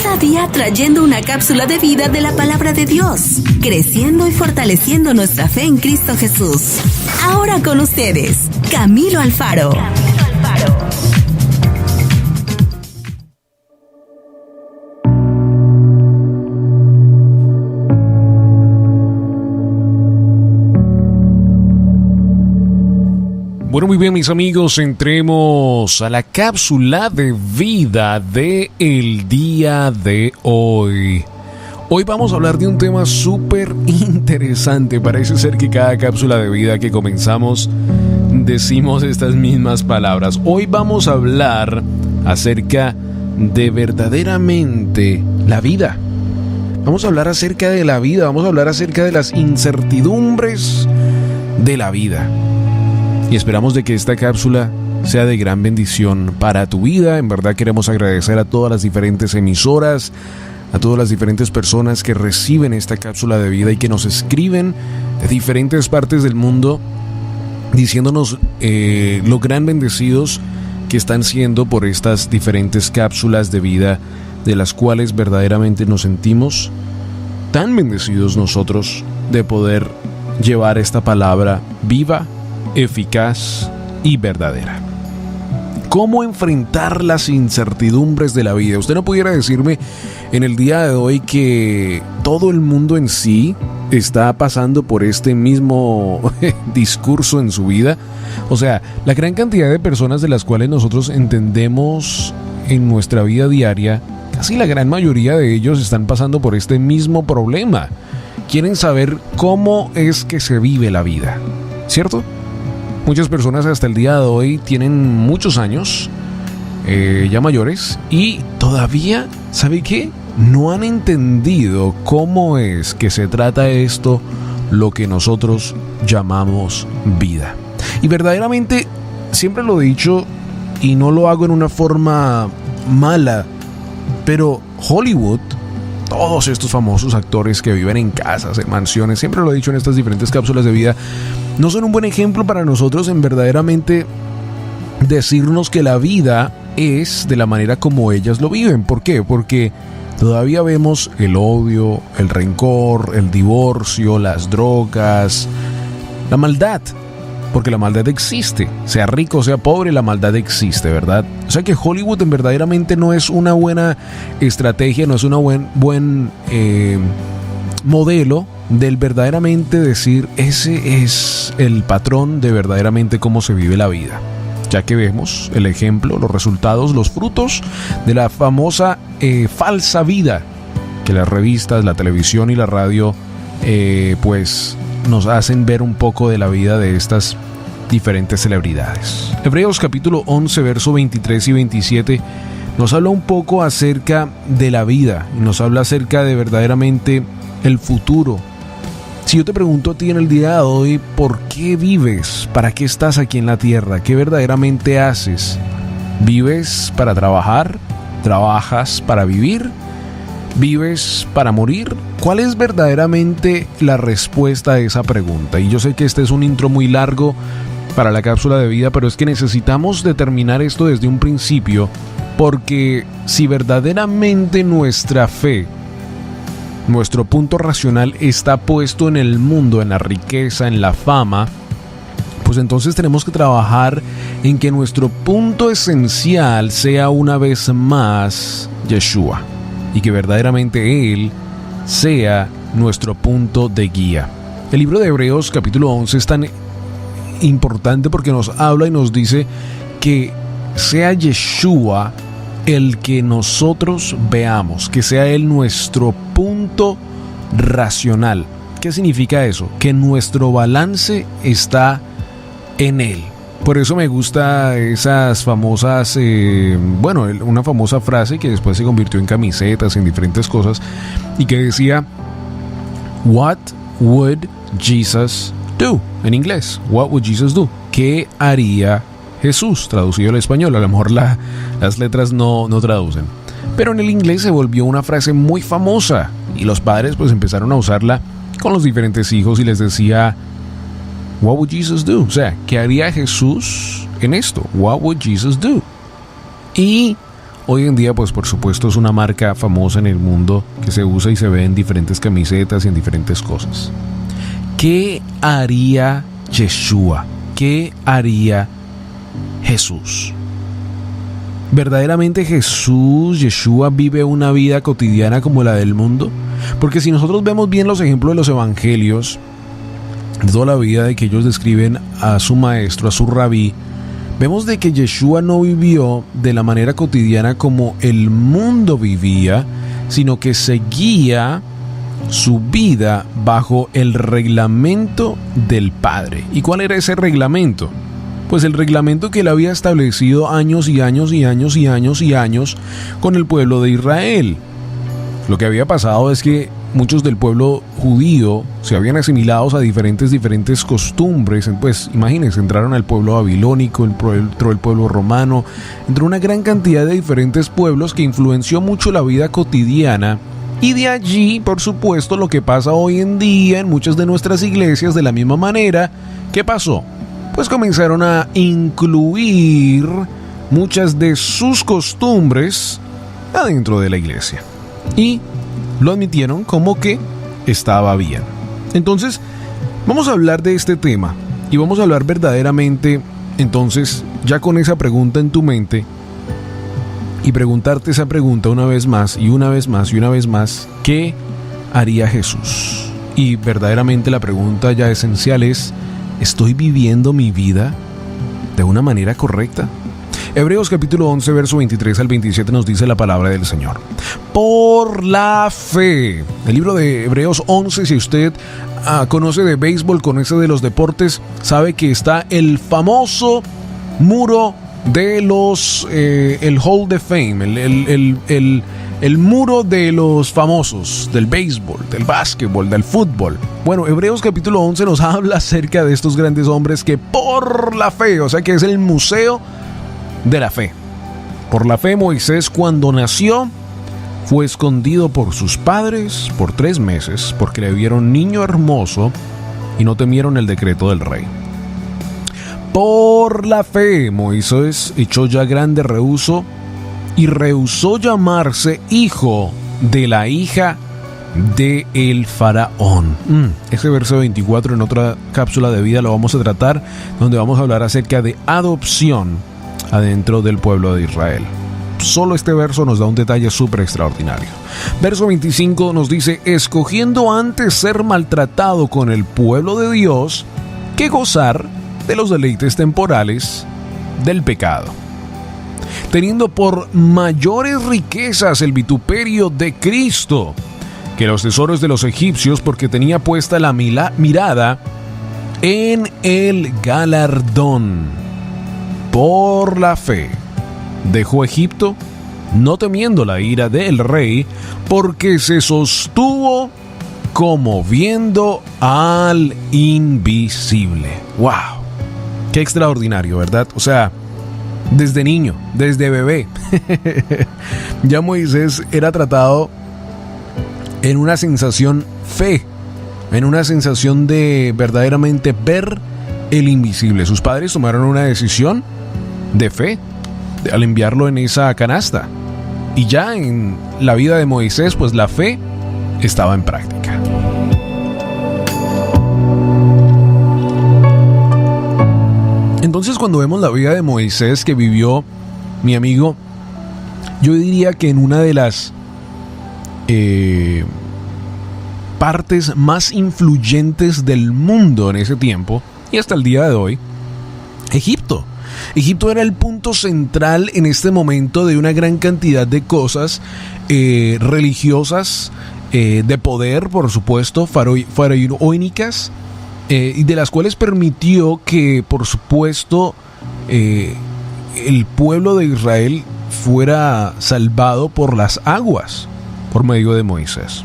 Cada día trayendo una cápsula de vida de la palabra de Dios, creciendo y fortaleciendo nuestra fe en Cristo Jesús. Ahora con ustedes, Camilo Alfaro. Bueno, muy bien, mis amigos, entremos a la cápsula de vida de el día de hoy. Hoy vamos a hablar de un tema súper interesante. Parece ser que cada cápsula de vida que comenzamos decimos estas mismas palabras. Hoy vamos a hablar acerca de verdaderamente la vida. Vamos a hablar acerca de la vida, vamos a hablar acerca de las incertidumbres de la vida. Y esperamos de que esta cápsula sea de gran bendición para tu vida. En verdad queremos agradecer a todas las diferentes emisoras, a todas las diferentes personas que reciben esta cápsula de vida y que nos escriben de diferentes partes del mundo diciéndonos lo gran bendecidos que están siendo por estas diferentes cápsulas de vida, de las cuales verdaderamente nos sentimos tan bendecidos nosotros de poder llevar esta palabra viva, eficaz y verdadera. ¿Cómo enfrentar las incertidumbres de la vida? Usted no pudiera decirme en el día de hoy que todo el mundo en sí está pasando por este mismo discurso en su vida. O sea, la gran cantidad de personas de las cuales nosotros entendemos en nuestra vida diaria, casi la gran mayoría de ellos están pasando por este mismo problema. Quieren saber cómo es que se vive la vida, ¿cierto? Muchas personas hasta el día de hoy tienen muchos años, ya mayores, y todavía, ¿sabe qué? No han entendido cómo es que se trata esto, lo que nosotros llamamos vida. Y verdaderamente, siempre lo he dicho, y no lo hago en una forma mala, pero Hollywood, todos estos famosos actores que viven en casas, en mansiones, siempre lo he dicho en estas diferentes cápsulas de vida, no son un buen ejemplo para nosotros en verdaderamente decirnos que la vida es de la manera como ellas lo viven. ¿Por qué? Porque todavía vemos el odio, el rencor, el divorcio, las drogas, la maldad. Porque la maldad existe, sea rico o sea pobre, la maldad existe, ¿verdad? O sea que Hollywood en verdaderamente no es una buena estrategia, no es una buen modelo del verdaderamente decir ese es el patrón de verdaderamente cómo se vive la vida. Ya que vemos el ejemplo, los resultados, los frutos de la famosa falsa vida que las revistas, la televisión y la radio pues nos hacen ver un poco de la vida de estas diferentes celebridades. Hebreos capítulo 11, verso 23 y 27 nos habla un poco acerca de la vida y nos habla acerca de verdaderamente el futuro. Si yo te pregunto a ti en el día de hoy, ¿por qué vives? ¿Para qué estás aquí en la tierra? ¿Qué verdaderamente haces? ¿Vives para trabajar? ¿Trabajas para vivir? ¿Vives para morir? ¿Cuál es verdaderamente la respuesta a esa pregunta? Y yo sé que este es un intro muy largo para la cápsula de vida, pero es que necesitamos determinar esto desde un principio, porque si verdaderamente nuestra fe, nuestro punto racional está puesto en el mundo, en la riqueza, en la fama, pues entonces tenemos que trabajar en que nuestro punto esencial sea una vez más Yeshua, y que verdaderamente Él sea nuestro punto de guía. El libro de Hebreos capítulo 11 es tan importante porque nos habla y nos dice que sea Yeshua el que nosotros veamos, que sea Él nuestro punto racional. ¿Qué significa eso? Que nuestro balance está en Él. Por eso me gusta esas famosas, una famosa frase que después se convirtió en camisetas, en diferentes cosas, y que decía, What would Jesus do? En inglés, What would Jesus do? ¿Qué haría Jesús? Traducido al español, a lo mejor las letras no traducen. Pero en el inglés se volvió una frase muy famosa, y los padres pues empezaron a usarla con los diferentes hijos y les decía, What would Jesus do? O sea, ¿qué haría Jesús en esto? What would Jesus do? Y hoy en día pues por supuesto es una marca famosa en el mundo que se usa y se ve en diferentes camisetas y en diferentes cosas. ¿Qué haría Yeshua? ¿Qué haría Jesús? ¿Verdaderamente Yeshua vive una vida cotidiana como la del mundo? Porque si nosotros vemos bien los ejemplos de los evangelios, de toda la vida de que ellos describen a su maestro, a su rabí, vemos de que Yeshua no vivió de la manera cotidiana como el mundo vivía, sino que seguía su vida bajo el reglamento del Padre. ¿Y cuál era ese reglamento? Pues el reglamento que él había establecido años y años y años y años y años con el pueblo de Israel. Lo que había pasado es que muchos del pueblo judío se habían asimilado a diferentes costumbres. Pues imagínense, entraron al pueblo babilónico, entró el pueblo romano, entró una gran cantidad de diferentes pueblos que influenció mucho la vida cotidiana. Y de allí, por supuesto, lo que pasa hoy en día en muchas de nuestras iglesias de la misma manera. ¿Qué pasó? Pues comenzaron a incluir muchas de sus costumbres adentro de la iglesia. Y lo admitieron como que estaba bien. Entonces, vamos a hablar de este tema. Y vamos a hablar verdaderamente, entonces, ya con esa pregunta en tu mente, y preguntarte esa pregunta una vez más, y una vez más, y una vez más, ¿qué haría Jesús? Y verdaderamente la pregunta ya esencial es, ¿estoy viviendo mi vida de una manera correcta? Hebreos capítulo 11, verso 23 al 27 nos dice la palabra del Señor. Por la fe. El libro de Hebreos 11, si usted conoce de béisbol, conoce de los deportes, sabe que está el famoso muro de los el Hall of Fame, el muro de los famosos del béisbol, del básquetbol, del fútbol. Bueno, Hebreos capítulo 11 nos habla acerca de estos grandes hombres que por la fe, o sea que es el museo de la fe. Por la fe, Moisés, cuando nació, fue escondido por sus padres por 3 meses porque le vieron niño hermoso y no temieron el decreto del rey. Por la fe, Moisés echó ya grande rehusó y rehusó llamarse hijo de la hija de el faraón. Ese verso 24 en otra cápsula de vida lo vamos a tratar, donde vamos a hablar acerca de adopción adentro del pueblo de Israel. Solo este verso nos da un detalle súper extraordinario. Verso 25 nos dice, escogiendo antes ser maltratado con el pueblo de Dios que gozar de los deleites temporales del pecado, teniendo por mayores riquezas el vituperio de Cristo que los tesoros de los egipcios, porque tenía puesta la mirada en el galardón. Por la fe dejó Egipto, no temiendo la ira del rey, porque se sostuvo como viendo al invisible. ¡Wow! Qué extraordinario, ¿verdad? O sea, desde niño, desde bebé, ya Moisés era tratado en una sensación fe, en una sensación de verdaderamente ver el invisible. Sus padres tomaron una decisión de fe al enviarlo en esa canasta. Y ya en la vida de Moisés, pues la fe estaba en práctica. Entonces, cuando vemos la vida de Moisés que vivió, mi amigo, yo diría que en una de las partes más influyentes del mundo en ese tiempo y hasta el día de hoy, Egipto. Egipto era el punto central en este momento de una gran cantidad de cosas religiosas, de poder, por supuesto, faraónicas, y de las cuales permitió que, por supuesto, el pueblo de Israel fuera salvado por las aguas por medio de Moisés.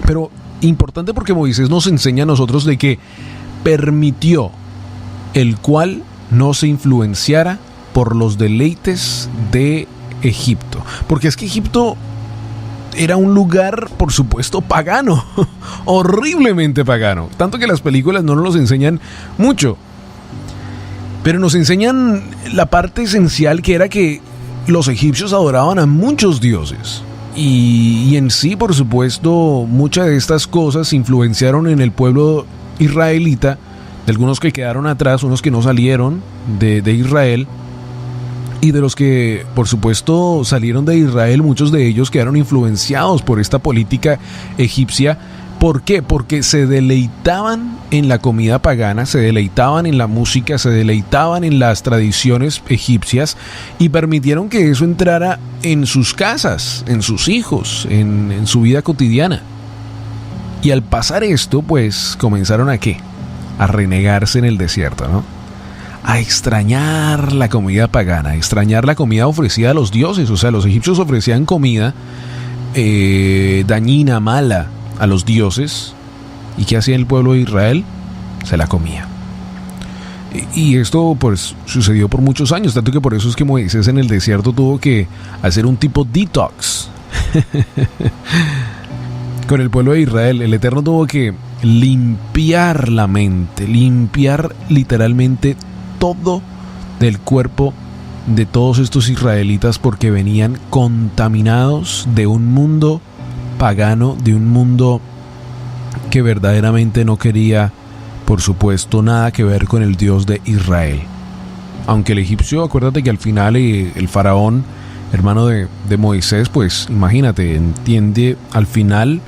Pero importante, porque Moisés nos enseña a nosotros de que permitió el cual no se influenciara por los deleites de Egipto. Porque es que Egipto era un lugar, por supuesto, pagano, horriblemente pagano. Tanto que las películas no nos los enseñan mucho, pero nos enseñan la parte esencial, que era que los egipcios adoraban a muchos dioses. Y en sí, por supuesto, muchas de estas cosas influenciaron en el pueblo israelita, de algunos que quedaron atrás, unos que no salieron de Israel, y de los que, por supuesto, salieron de Israel, muchos de ellos quedaron influenciados por esta política egipcia. ¿Por qué? Porque se deleitaban en la comida pagana, se deleitaban en la música, se deleitaban en las tradiciones egipcias y permitieron que eso entrara en sus casas, en sus hijos, en su vida cotidiana. Y al pasar esto, pues, comenzaron ¿a qué? A renegarse en el desierto, ¿no? A extrañar la comida pagana, a extrañar la comida ofrecida a los dioses. O sea, los egipcios ofrecían comida dañina, mala a los dioses. ¿Y qué hacía el pueblo de Israel? Se la comía. Y esto pues sucedió por muchos años, tanto que por eso es que Moisés en el desierto tuvo que hacer un tipo detox con el pueblo de Israel. El Eterno tuvo que limpiar la mente, limpiar literalmente todo del cuerpo de todos estos israelitas, porque venían contaminados de un mundo pagano, de un mundo que verdaderamente no quería, por supuesto, nada que ver con el Dios de Israel. Aunque el egipcio, acuérdate que al final el faraón, hermano de Moisés, pues imagínate, entiende al final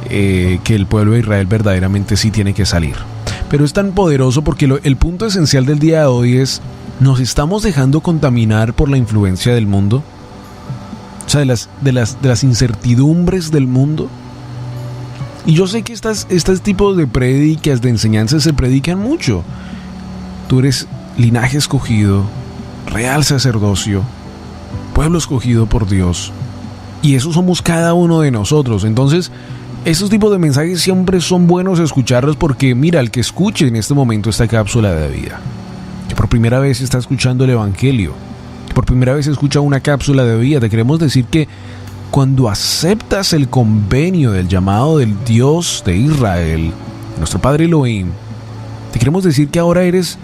que el pueblo de Israel verdaderamente sí tiene que salir. Pero es tan poderoso porque el punto esencial del día de hoy es: ¿nos estamos dejando contaminar por la influencia del mundo? O sea, de las incertidumbres del mundo. Y yo sé que estos tipos de prédicas, de enseñanzas se predican mucho. Tú eres linaje escogido, real sacerdocio, pueblo escogido por Dios. Y eso somos cada uno de nosotros. Entonces, esos tipos de mensajes siempre son buenos escucharlos, porque mira, el que escuche en este momento esta cápsula de vida, que por primera vez está escuchando el Evangelio, que por primera vez escucha una cápsula de vida, te queremos decir que cuando aceptas el convenio del llamado del Dios de Israel, nuestro Padre Elohim, te queremos decir que ahora eres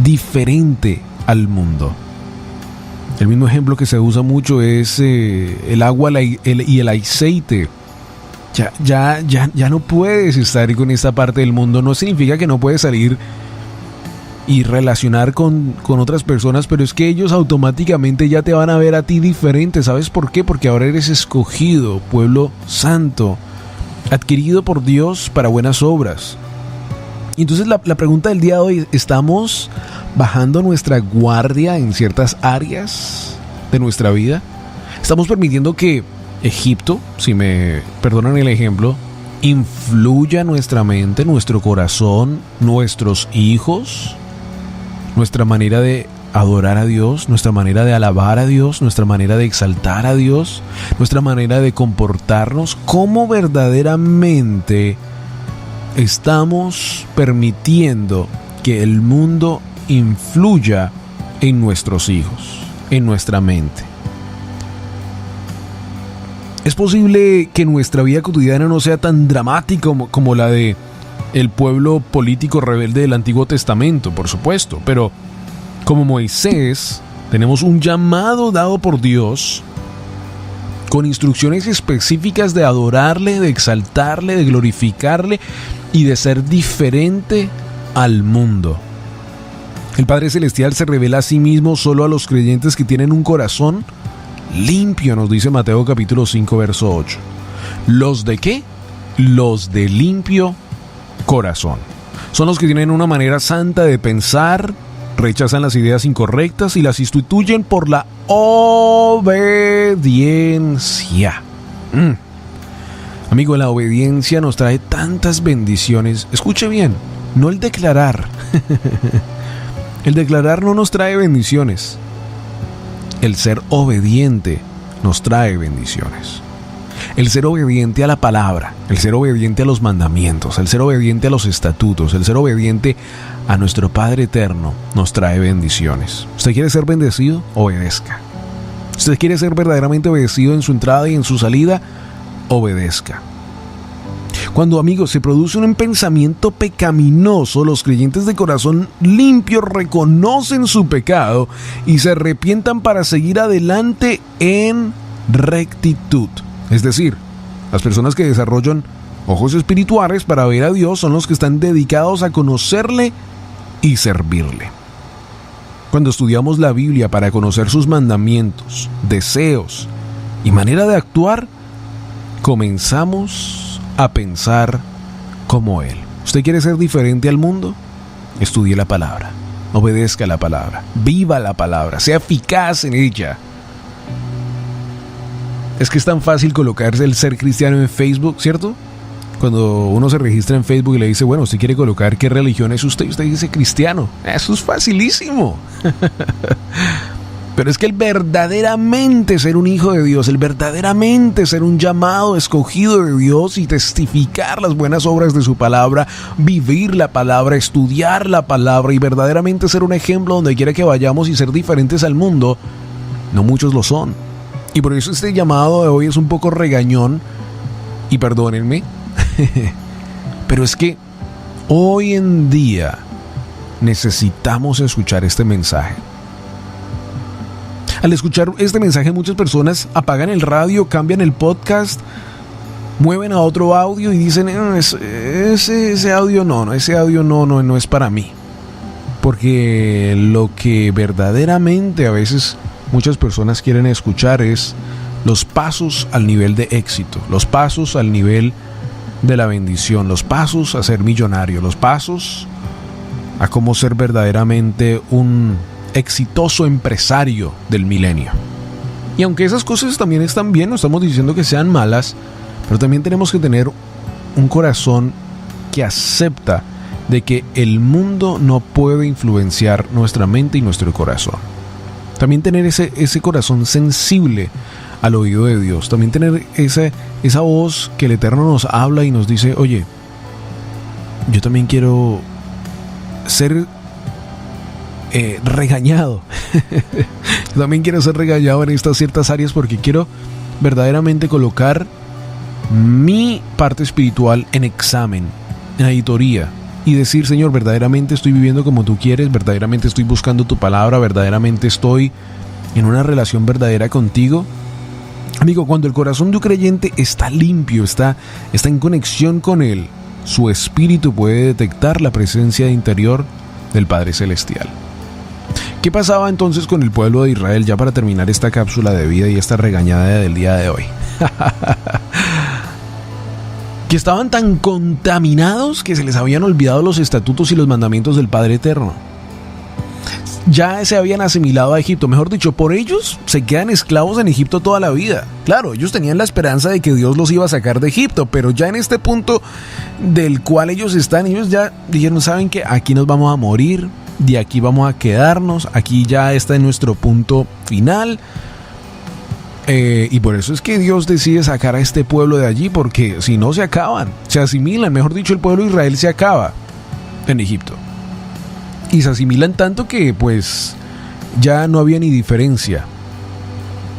diferente al mundo. El mismo ejemplo que se usa mucho es el agua y el aceite. Ya no puedes estar con esta parte del mundo. No significa que no puedes salir y relacionar con otras personas, pero es que ellos automáticamente ya te van a ver a ti diferente. ¿Sabes por qué? Porque ahora eres escogido, pueblo santo, adquirido por Dios para buenas obras. Y entonces la pregunta del día de hoy: ¿estamos bajando nuestra guardia en ciertas áreas de nuestra vida? ¿Estamos permitiendo que Egipto, si me perdonan el ejemplo, influya nuestra mente, nuestro corazón, nuestros hijos, nuestra manera de adorar a Dios, nuestra manera de alabar a Dios, nuestra manera de exaltar a Dios, nuestra manera de comportarnos? ¿Cómo verdaderamente estamos permitiendo que el mundo influya en nuestros hijos, en nuestra mente? Es posible que nuestra vida cotidiana no sea tan dramática como la de el pueblo político rebelde del Antiguo Testamento, por supuesto, pero como Moisés tenemos un llamado dado por Dios con instrucciones específicas de adorarle, de exaltarle, de glorificarle y de ser diferente al mundo. El Padre Celestial se revela a sí mismo solo a los creyentes que tienen un corazón limpio, nos dice Mateo capítulo 5 verso 8. ¿Los de qué? Los de limpio corazón. Son los que tienen una manera santa de pensar, rechazan las ideas incorrectas y las sustituyen por la obediencia. Amigo, la obediencia nos trae tantas bendiciones. Escuche bien, no el declarar. El declarar no nos trae bendiciones. El ser obediente nos trae bendiciones. El ser obediente a la palabra, el ser obediente a los mandamientos, el ser obediente a los estatutos, el ser obediente a nuestro Padre Eterno nos trae bendiciones. ¿Usted quiere ser bendecido? Obedezca. ¿Usted quiere ser verdaderamente obedecido en su entrada y en su salida? Obedezca. Cuando, amigos, se produce un pensamiento pecaminoso, los creyentes de corazón limpio reconocen su pecado y se arrepientan para seguir adelante en rectitud. Es decir, las personas que desarrollan ojos espirituales para ver a Dios son los que están dedicados a conocerle y servirle. Cuando estudiamos la Biblia para conocer sus mandamientos, deseos y manera de actuar, comenzamos a pensar como Él. ¿Usted quiere ser diferente al mundo? Estudie la palabra, obedezca la palabra, viva la palabra, sea eficaz en ella. Es que es tan fácil colocarse el ser cristiano en Facebook, ¿cierto? Cuando uno se registra en Facebook y le dice, bueno, usted quiere colocar qué religión es usted, y usted dice cristiano. Eso es facilísimo. Pero es que el verdaderamente ser un hijo de Dios, el verdaderamente ser un llamado escogido de Dios y testificar las buenas obras de su palabra, vivir la palabra, estudiar la palabra y verdaderamente ser un ejemplo donde quiera que vayamos y ser diferentes al mundo, no muchos lo son. Y por eso este llamado de hoy es un poco regañón, y perdónenme, pero es que hoy en día necesitamos escuchar este mensaje. Al escuchar este mensaje, muchas personas apagan el radio, cambian el podcast, mueven a otro audio y dicen, ese audio no es para mí. Porque lo que verdaderamente a veces muchas personas quieren escuchar es los pasos al nivel de éxito, los pasos al nivel de la bendición, los pasos a ser millonario, los pasos a cómo ser verdaderamente un exitoso empresario del milenio. Y aunque esas cosas también están bien, no estamos diciendo que sean malas, pero también tenemos que tener un corazón que acepta de que el mundo no puede influenciar nuestra mente y nuestro corazón. También tener ese corazón sensible al oído de Dios. También tener esa voz que el Eterno nos habla y nos dice, oye, yo también quiero ser regañado. Yo también quiero ser regañado en estas ciertas áreas porque quiero verdaderamente colocar mi parte espiritual en examen, en auditoría. Y decir, Señor, verdaderamente estoy viviendo como tú quieres, verdaderamente estoy buscando tu palabra, verdaderamente estoy en una relación verdadera contigo. Amigo, cuando el corazón de un creyente está limpio, está en conexión con Él, su espíritu puede detectar la presencia interior del Padre Celestial. ¿Qué pasaba entonces con el pueblo de Israel ya para terminar esta cápsula de vida y esta regañada del día de hoy? Que estaban tan contaminados que se les habían olvidado los estatutos y los mandamientos del Padre Eterno. Ya se habían asimilado a Egipto, mejor dicho, por ellos se quedan esclavos en Egipto toda la vida. Claro, ellos tenían la esperanza de que Dios los iba a sacar de Egipto, pero ya en este punto del cual ellos están, ellos ya dijeron, ¿saben qué? Aquí nos vamos a morir, de aquí vamos a quedarnos, aquí ya está en nuestro punto final. Y por eso es que Dios decide sacar a este pueblo de allí, porque si no se acaban, se asimilan, mejor dicho, el pueblo de Israel se acaba en Egipto. Y se asimilan tanto que pues ya no había ni diferencia.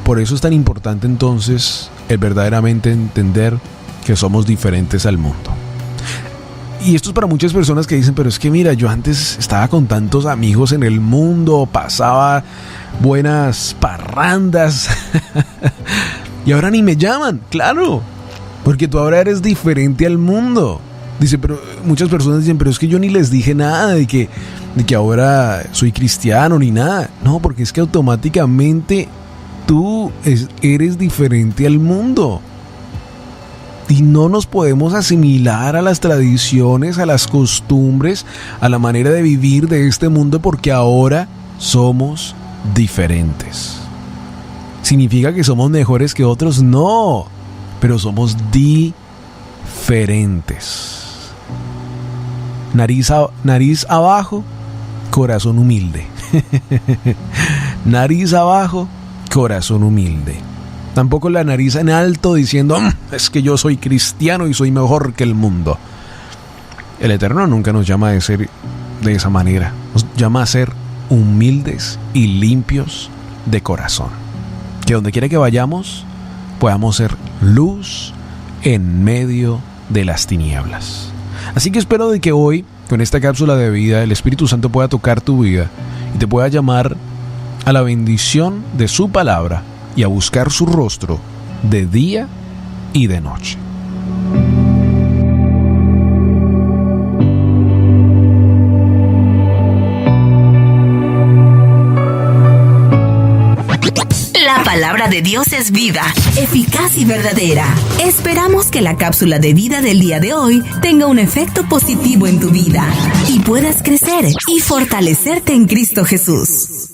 Por eso es tan importante entonces el verdaderamente entender que somos diferentes al mundo. Y esto es para muchas personas que dicen, pero es que mira, yo antes estaba con tantos amigos en el mundo, pasaba buenas parrandas y ahora ni me llaman. Claro, porque tú ahora eres diferente al mundo. Dice, pero muchas personas dicen, pero es que yo ni les dije nada de que ahora soy cristiano ni nada. No, porque es que automáticamente tú eres diferente al mundo. Y no nos podemos asimilar a las tradiciones, a las costumbres, a la manera de vivir de este mundo porque ahora somos diferentes. ¿Significa que somos mejores que otros? No, pero somos diferentes. Nariz abajo, corazón humilde. Nariz abajo, corazón humilde. Tampoco la nariz en alto diciendo, es que yo soy cristiano y soy mejor que el mundo. El Eterno nunca nos llama a ser de esa manera. Nos llama a ser humildes y limpios de corazón. Que donde quiera que vayamos, podamos ser luz en medio de las tinieblas. Así que espero de que hoy, con esta cápsula de vida, el Espíritu Santo pueda tocar tu vida y te pueda llamar a la bendición de su palabra y a buscar su rostro de día y de noche. La palabra de Dios es viva, eficaz y verdadera. Esperamos que la cápsula de vida del día de hoy tenga un efecto positivo en tu vida y puedas crecer y fortalecerte en Cristo Jesús.